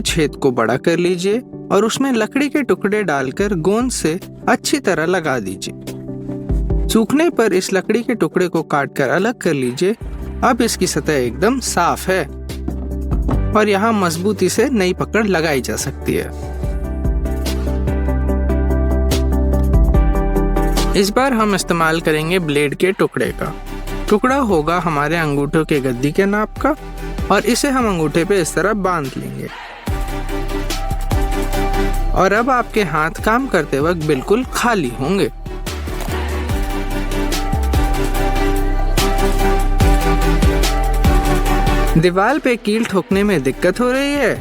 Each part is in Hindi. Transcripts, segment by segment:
हुए छेद को बड़ा कर लीजिए और उसमें लकड़ी के टुकड़े डालकर गोंद से अच्छी तरह लगा दीजिए। सूखने पर इस लकड़ी के टुकड़े को काट कर अलग कर लीजिए। अब इसकी सतह एकदम साफ है और यहाँ मजबूती से नई पकड़ लगाई जा सकती है। इस बार हम इस्तेमाल करेंगे ब्लेड के टुकड़े का। टुकड़ा होगा हमारे अंगूठों के गद्दी के नाप का और इसे हम अंगूठे पे इस तरह बांध लेंगे। और अब आपके हाथ काम करते वक्त बिल्कुल खाली होंगे। दीवार पे कील ठोकने में दिक्कत हो रही है?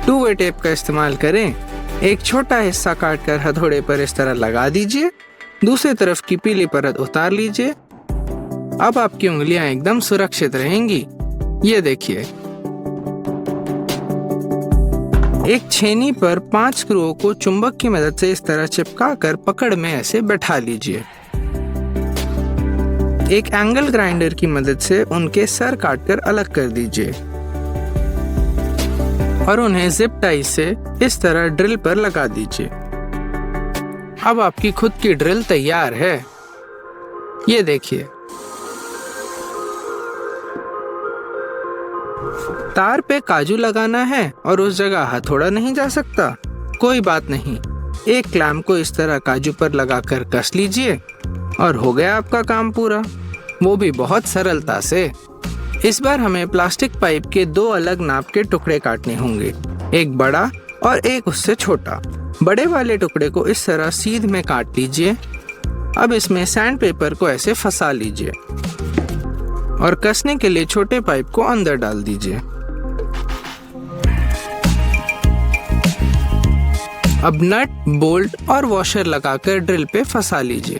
2-वे टेप का इस्तेमाल करें। एक छोटा हिस्सा काटकर हथौड़े पर इस तरह लगा दीजिए। दूसरी तरफ की पीली परत उतार लीजिए। अब आपकी उंगलियां एकदम सुरक्षित रहेंगी। ये देखिए, एक छेनी पर 5 स्क्रूओं को चुंबक की मदद से इस तरह चिपकाकर पकड़ में ऐसे बैठा लीजिए। एक एंगल ग्राइंडर की मदद से उनके सर काटकर अलग कर दीजिए और उन्हें जिप टाई से इस तरह ड्रिल पर लगा दीजिए। अब आपकी खुद की ड्रिल तैयार है। ये देखिए, तार पे काजू लगाना है और उस जगह हथौड़ा नहीं जा सकता। कोई बात नहीं, एक क्लैंप को इस तरह काजू पर लगाकर कस लीजिए और हो गया आपका काम पूरा, वो भी बहुत सरलता से। इस बार हमें प्लास्टिक पाइप के 2 अलग नाप के टुकड़े काटने होंगे, एक बड़ा और एक उससे छोटा। बड़े वाले टुकड़े को इस तरह सीध में काट लीजिए। अब इसमें सैंड पेपर को ऐसे फंसा लीजिए और कसने के लिए छोटे पाइप को अंदर डाल दीजिए। अब नट, बोल्ट और वॉशर लगाकर ड्रिल पे फंसा लीजिए।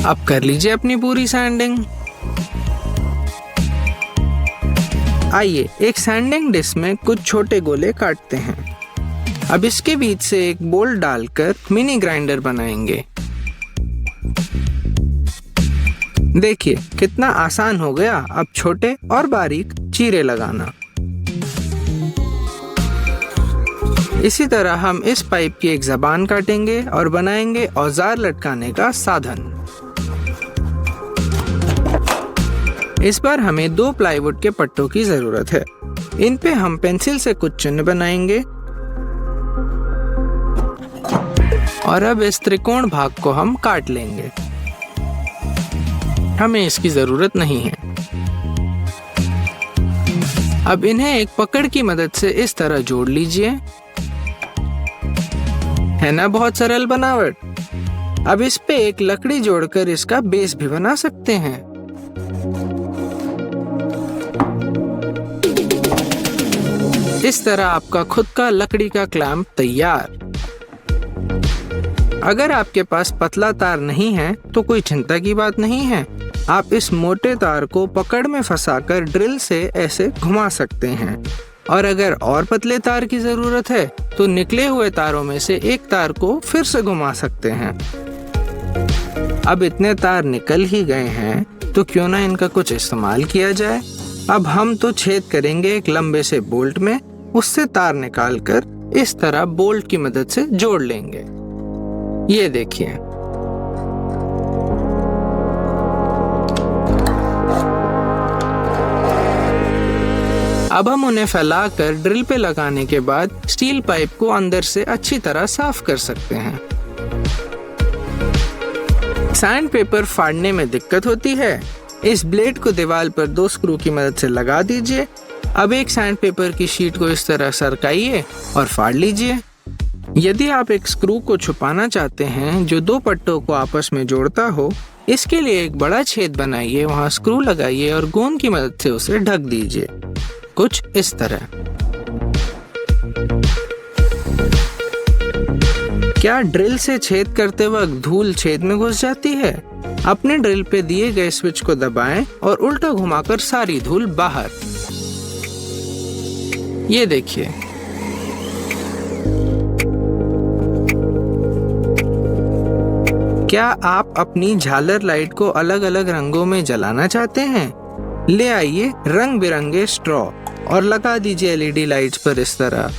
अब कर लीजिए अपनी पूरी सैंडिंग। आइए एक सैंडिंग डिस्क में कुछ छोटे गोले काटते हैं। अब इसके बीच से एक बोल्ट डालकर मिनी ग्राइंडर बनाएंगे। देखिए कितना आसान हो गया अब छोटे और बारीक चीरे लगाना। इसी तरह हम इस पाइप की एक जबान काटेंगे और बनाएंगे औजार लटकाने का साधन। इस बार हमें 2 प्लाईवुड के पट्टों की जरूरत है। इन पे हम पेंसिल से कुछ चिन्ह बनाएंगे और अब इस त्रिकोण भाग को हम काट लेंगे। हमें इसकी जरूरत नहीं है। अब इन्हें एक पकड़ की मदद से इस तरह जोड़ लीजिए। है ना बहुत सरल बनावट। अब इस पे एक लकड़ी जोड़कर इसका बेस भी बना सकते हैं। इस तरह आपका खुद का लकड़ी का क्लैंप तैयार। अगर आपके पास पतला तार नहीं है तो कोई चिंता की बात नहीं है। आप इस मोटे तार को पकड़ में फंसाकर ड्रिल से ऐसे घुमा सकते हैं और अगर और पतले तार की जरूरत है तो निकले हुए तारों में से एक तार को फिर से घुमा सकते हैं। अब इतने तार निकल ही गए हैं तो क्यों ना इनका कुछ इस्तेमाल किया जाए। अब हम तो छेद करेंगे एक लंबे से बोल्ट में, उससे तार निकालकर इस तरह बोल्ट की मदद से जोड़ लेंगे। ये देखिए, अब हम उन्हें फैलाकर ड्रिल पे लगाने के बाद स्टील पाइप को अंदर से अच्छी तरह साफ कर सकते हैं। सैंड पेपर फाड़ने में दिक्कत होती है। इस ब्लेड को दीवार पर 2 स्क्रू की मदद से लगा दीजिए। अब एक सैंड पेपर की शीट को इस तरह सरकाइए और फाड़ लीजिए। यदि आप एक स्क्रू को छुपाना चाहते हैं जो 2 पट्टों को आपस में जोड़ता हो, इसके लिए एक बड़ा छेद बनाइए, वहां स्क्रू लगाइए और गोंद की मदद से उसे ढक दीजिए, कुछ इस तरह। क्या ड्रिल से छेद करते वक्त धूल छेद में घुस जाती है? अपने ड्रिल पे दिए गए स्विच को दबाएं और उल्टा घुमाकर सारी धूल बाहर। ये देखिए, क्या आप अपनी झालर लाइट को अलग अलग रंगों में जलाना चाहते हैं? ले आइए रंग बिरंगे स्ट्रॉ और लगा दीजिए LED लाइट्स पर इस तरह।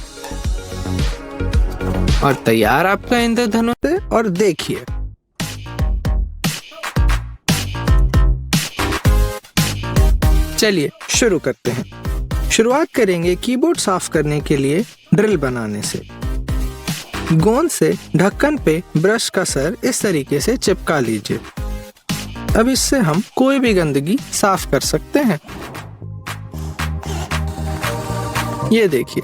और तैयार आपका इंद्रधनुष। और देखिए, चलिए शुरू करते हैं। शुरुआत करेंगे कीबोर्ड साफ करने के लिए ड्रिल बनाने से। गोंद से ढक्कन पे ब्रश का सर इस तरीके से चिपका लीजिए। अब इससे हम कोई भी गंदगी साफ कर सकते हैं। ये देखिए।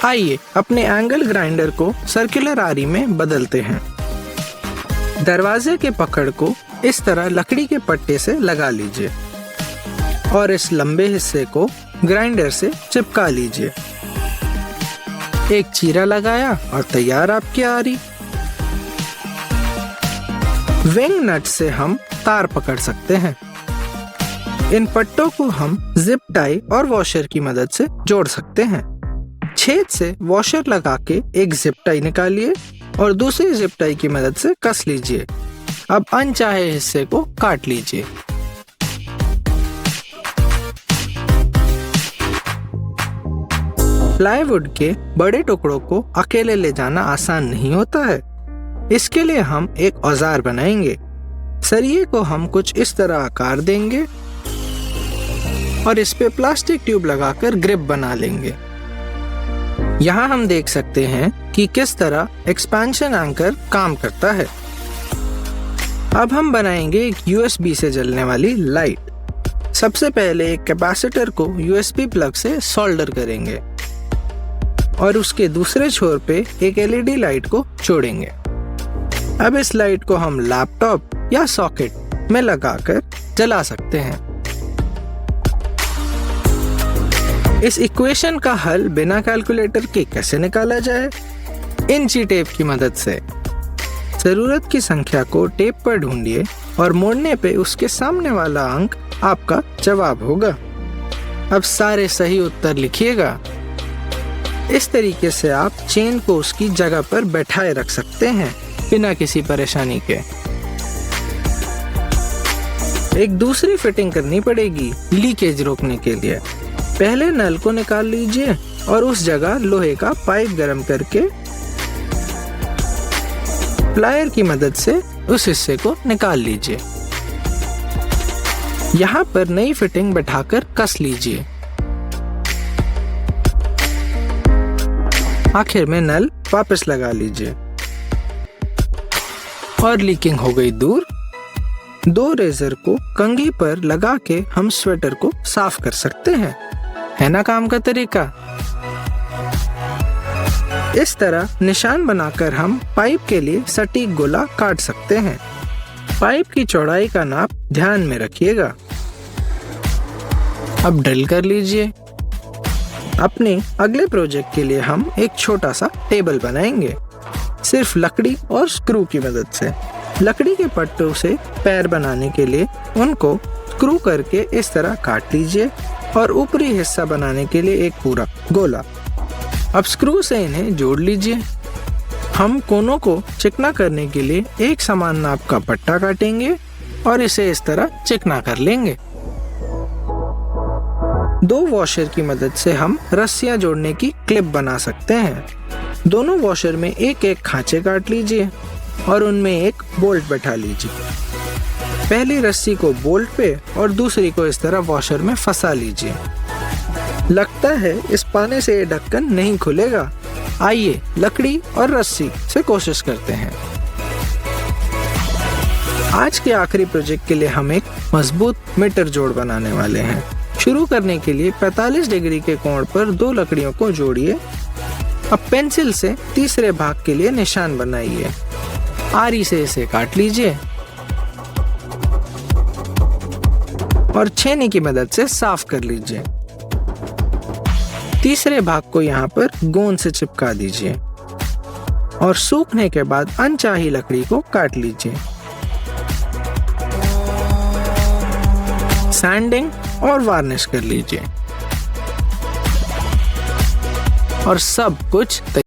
आइए अपने एंगल ग्राइंडर को सर्कुलर आरी में बदलते हैं। दरवाजे के पकड़ को इस तरह लकड़ी के पट्टे से लगा लीजिए और इस लंबे हिस्से को ग्राइंडर से चिपका लीजिए। एक चीरा लगाया और तैयार आपकी आरी। विंग नट से हम तार पकड़ सकते हैं। इन पट्टों को हम जिप टाई और वॉशर की मदद से जोड़ सकते हैं। छेद से वॉशर लगा के एक जिप टाई निकालिए और दूसरी जिप टाई की मदद से कस लीजिए। अब अनचाहे हिस्से को काट लीजिए। प्लाईवुड के बड़े टुकड़ों को अकेले ले जाना आसान नहीं होता है। इसके लिए हम एक औजार बनाएंगे। सरिये को हम कुछ इस तरह आकार देंगे और इस पे प्लास्टिक ट्यूब लगाकर ग्रिप बना लेंगे। यहाँ हम देख सकते हैं कि किस तरह एक्सपेंशन एंकर काम करता है। अब हम बनाएंगे एक USB से जलने वाली लाइट। सबसे पहले एक कैपेसिटर को USB प्लग से सोल्डर करेंगे और उसके दूसरे छोर पे एक LED लाइट को जोड़ेंगे। अब इस लाइट को हम लैपटॉप या सॉकेट में लगाकर जला सकते हैं। इस इक्वेशन का हल बिना कैलकुलेटर के कैसे निकाला जाए? इंची टेप की मदद से। जरूरत की संख्या को टेप पर ढूंढिए और मोड़ने पे उसके सामने वाला अंक आपका जवाब होगा। अब सारे सही उत्तर लिखिएगा। इस तरीके से आप चेन को उसकी जगह पर बैठाए रख सकते हैं बिना किसी परेशानी के। एक दूसरी फिटिंग करनी पड़ेगी लीकेज रोकने के लिए। पहले नल को निकाल लीजिए और उस जगह लोहे का पाइप गर्म करके प्लायर की मदद से उस हिस्से को निकाल लीजिए। यहाँ पर नई फिटिंग बैठाकर कस लीजिए। आखिर में नल वापस लगा लीजिए और लीकिंग हो गई दूर। 2 रेजर को कंघी पर लगा के हम स्वेटर को साफ कर सकते हैं। है ना काम का तरीका? इस तरह निशान बनाकर हम पाइप के लिए सटीक गोला काट सकते हैं। पाइप की चौड़ाई का नाप ध्यान में रखिएगा। अब ड्रिल कर लीजिए। अपने अगले प्रोजेक्ट के लिए हम एक छोटा सा टेबल बनाएंगे, सिर्फ लकड़ी और स्क्रू की मदद से। लकड़ी के पट्टों से पैर बनाने के लिए उनको स्क्रू करके इस तरह काट लीजिए और ऊपरी हिस्सा बनाने के लिए एक पूरा गोला। अब स्क्रू से इन्हें जोड़ लीजिए। हम कोनों को चिकना करने के लिए एक समान नाप का पट्टा काटेंगे और इसे इस तरह चिकना कर लेंगे। 2 वॉशर की मदद से हम रस्सियां जोड़ने की क्लिप बना सकते हैं। दोनों वॉशर में एक एक खांचे काट लीजिए और उनमें एक बोल्ट बैठा लीजिए। पहली रस्सी को बोल्ट पे और दूसरी को इस तरह वॉशर में फंसा लीजिए। लगता है इस पाने से ये ढक्कन नहीं खुलेगा। आइए लकड़ी और रस्सी से कोशिश करते हैं। आज के आखिरी प्रोजेक्ट के लिए हम एक मजबूत मीटर जोड़ बनाने वाले हैं। शुरू करने के लिए 45 डिग्री के कोण पर 2 लकड़ियों को जोड़िए। अब पेंसिल से तीसरे भाग के लिए निशान बनाइए। आरी से इसे काट लीजिए और छेनी की मदद से साफ कर लीजिए। तीसरे भाग को यहाँ पर गोंद से चिपका दीजिए और सूखने के बाद अनचाही लकड़ी को काट लीजिए। सैंडिंग और वार्निश कर लीजिए और सब कुछ तैयार।